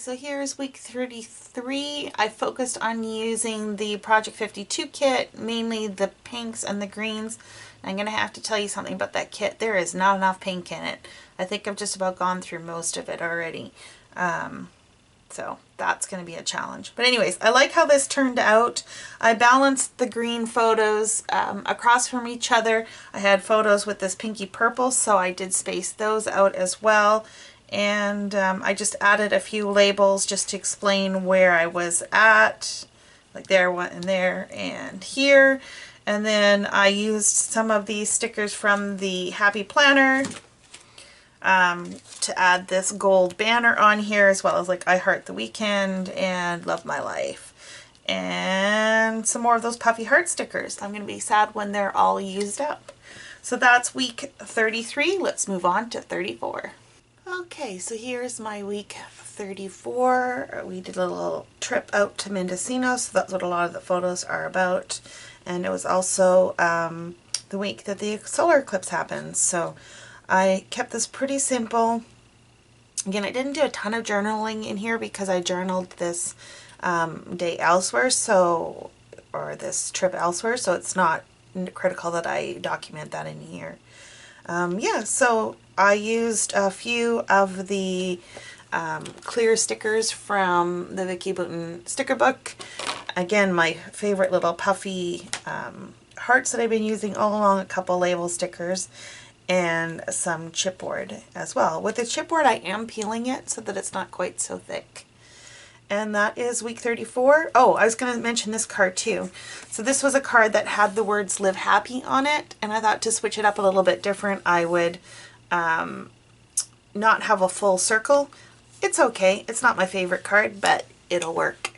So here's week 33. I focused on using the Project 52 kit, mainly the pinks and the greens. I'm going to have to tell you something about that kit. There is not enough pink in it. I think I've just about gone through most of it already. So that's going to be a challenge. But anyways, I like how this turned out. I balanced the green photos across from each other. I had photos with this pinky purple, so I did space those out as well. And I just added a few labels just to explain where I was at, like there, one, and there, and here. And then I used some of these stickers from the Happy Planner to add this gold banner on here, as well as like I Heart the Weekend and Love My Life. And some more of those puffy heart stickers. I'm going to be sad when they're all used up. So that's week 33. Let's move on to 34. Okay, so here's my week 34. We did a little trip out to Mendocino, so that's what a lot of the photos are about. And it was also the week that the solar eclipse happened, so I kept this pretty simple. Again, I didn't do a ton of journaling in here because I journaled this day elsewhere, or this trip elsewhere, so it's not critical that I document that in here. Yeah, so I used a few of the clear stickers from the Vicki Boutin sticker book. Again, my favorite little puffy hearts that I've been using all along, a couple label stickers, and some chipboard as well. With the chipboard, I am peeling it so that it's not quite so thick. And that is week 34. Oh, I was going to mention this card too. So this was a card that had the words Live Happy on it, and I thought to switch it up a little bit different, I would not have a full circle. It's okay. It's not my favorite card, but it'll work.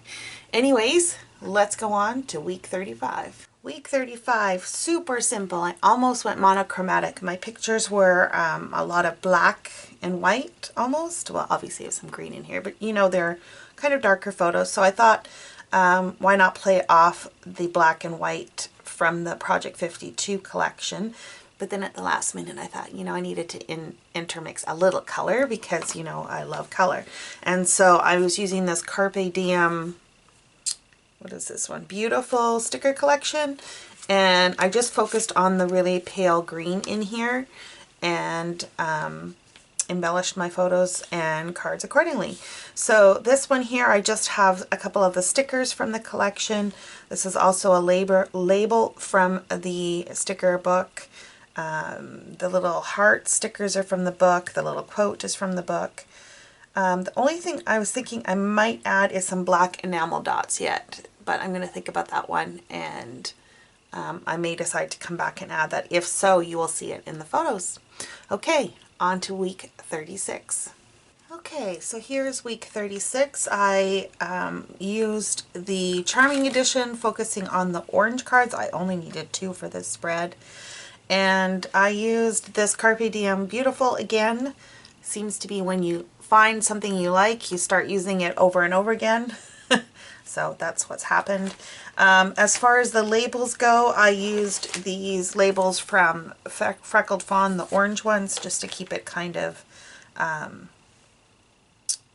Anyways, let's go on to week 35. Week 35, super simple. I almost went monochromatic. My pictures were a lot of black and white almost. Well, obviously there's some green in here, but you know, they're kind of darker photos. So I thought, why not play off the black and white from the Project 52 collection? But then at the last minute, I thought, you know, I needed to intermix a little color because, you know, I love color. And so I was using this Carpe Diem, what is this one? Beautiful sticker collection. And I just focused on the really pale green in here and embellished my photos and cards accordingly. So this one here, I just have a couple of the stickers from the collection. This is also a label from the sticker book. The little heart stickers are from the book. The little quote is from the book. The only thing I was thinking I might add is some black enamel dots yet, but I'm going to think about that one, and I may decide to come back and add that. If so, you will see it in the photos. Okay, on to week 36. Okay, so here's week 36. I used the Charming Edition, focusing on the orange cards. I only needed 2 for this spread. And I used this Carpe Diem Beautiful again. Seems to be when you find something you like, you start using it over and over again. So that's what's happened. As far as the labels go, I used these labels from Freckled Fawn, the orange ones, just to keep it kind of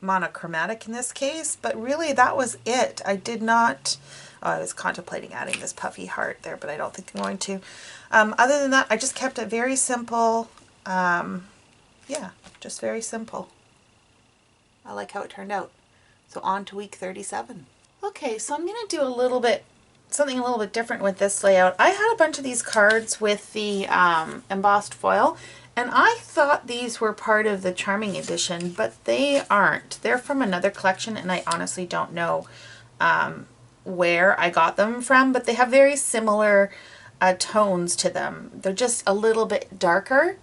monochromatic in this case. But really, that was it. I did not... Oh, I was contemplating adding this puffy heart there, but I don't think I'm going to. Other than that, I just kept it very simple. Yeah, just very simple. I like how it turned out. So on to week 37. Okay, so I'm going to do something a little bit different with this layout. I had a bunch of these cards with the embossed foil, and I thought these were part of the Charming Edition, but they aren't. They're from another collection, and I honestly don't know where I got them from, but they have very similar tones to them. They're just a little bit darker.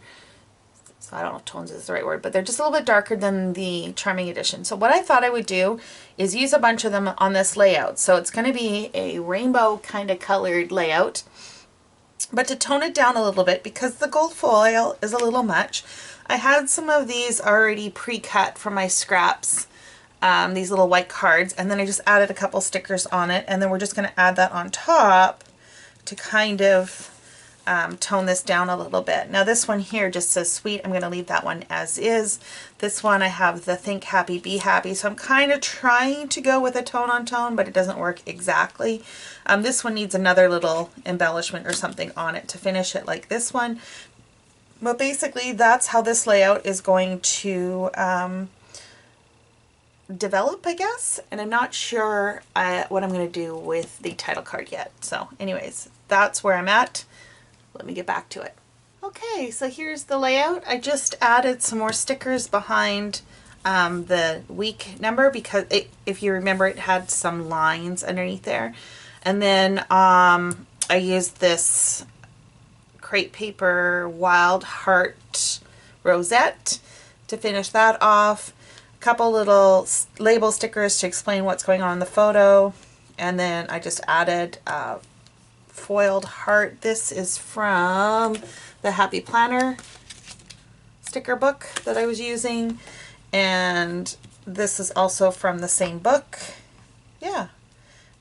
So I don't know if tones is the right word, but they're just a little bit darker than the Charming Edition. So what I thought I would do is use a bunch of them on this layout. So it's going to be a rainbow kind of colored layout, but to tone it down a little bit because the gold foil is a little much. I had some of these already pre-cut from my scraps, these little white cards, and then I just added a couple stickers on it, and then we're just going to add that on top to kind of tone this down a little bit. Now this one here just says sweet. I'm going to leave that one as is. This one I have the think happy, be happy. So I'm kind of trying to go with a tone on tone, but it doesn't work exactly. This one needs another little embellishment or something on it to finish it like this one. But basically that's how this layout is going to develop, I guess. And I'm not sure what I'm going to do with the title card yet. So anyways, that's where I'm at. Let me get back to it. Okay, so here's the layout. I just added some more stickers behind the week number because if you remember, it had some lines underneath there. And then I used this crepe paper Wild Heart rosette to finish that off. A couple little label stickers to explain what's going on in the photo. And then I just added foiled heart. This is from the Happy Planner sticker book that I was using, and this is also from the same book. Yeah,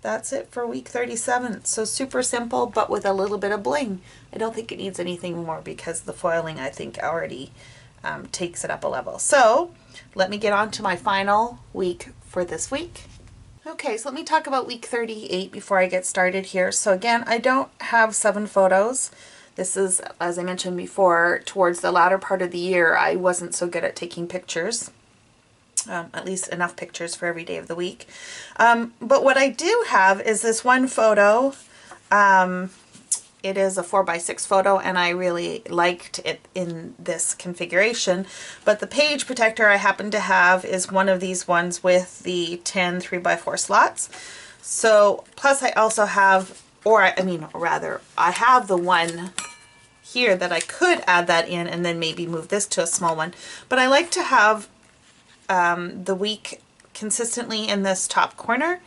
that's it for week 37. So super simple, but with a little bit of bling. I don't think it needs anything more because the foiling, I think, already takes it up a level. So let me get on to my final week for this week. Okay, so let me talk about week 38 before I get started here. So again, I don't have 7 photos. This is, as I mentioned before, towards the latter part of the year, I wasn't so good at taking pictures, at least enough pictures for every day of the week. But what I do have is this one photo. It is a 4x6 photo, and I really liked it in this configuration. But the page protector I happen to have is one of these ones with the 10 3x4 slots. So, plus I also have, I have the one here that I could add that in and then maybe move this to a small one. But I like to have the week consistently in this top corner.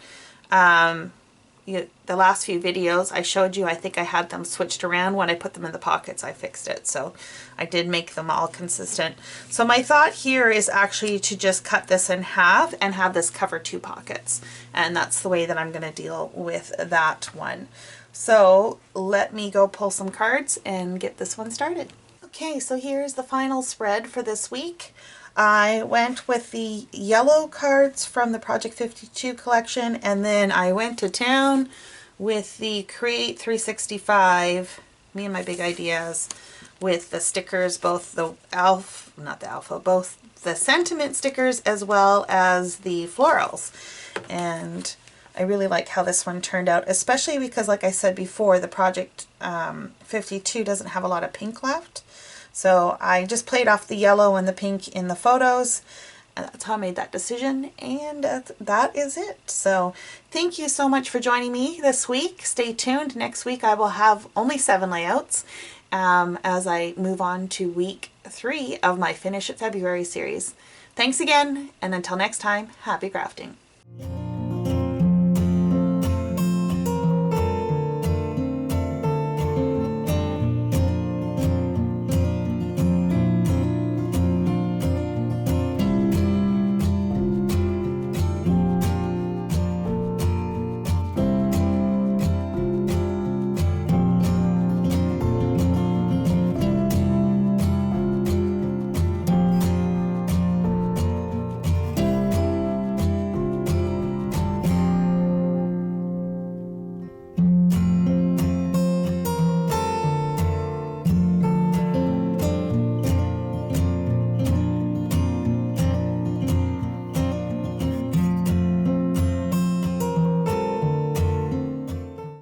The last few videos I showed you, I think I had them switched around. When I put them in the pockets, I fixed it. So I did make them all consistent. So my thought here is actually to just cut this in half and have this cover 2 pockets. And that's the way that I'm going to deal with that one. So let me go pull some cards and get this one started. Okay, so here's the final spread for this week. I went with the yellow cards from the Project 52 collection, and then I went to town with the Create 365, me and my big ideas, with the stickers, both the both the sentiment stickers as well as the florals. And I really like how this one turned out, especially because, like I said before, the Project 52 doesn't have a lot of pink left. So I just played off the yellow and the pink in the photos, and that's how I made that decision, and that is it. So thank you so much for joining me this week. Stay tuned. Next week I will have only 7 layouts as I move on to week 3 of my Finish It February series. Thanks again, and until next time, happy crafting.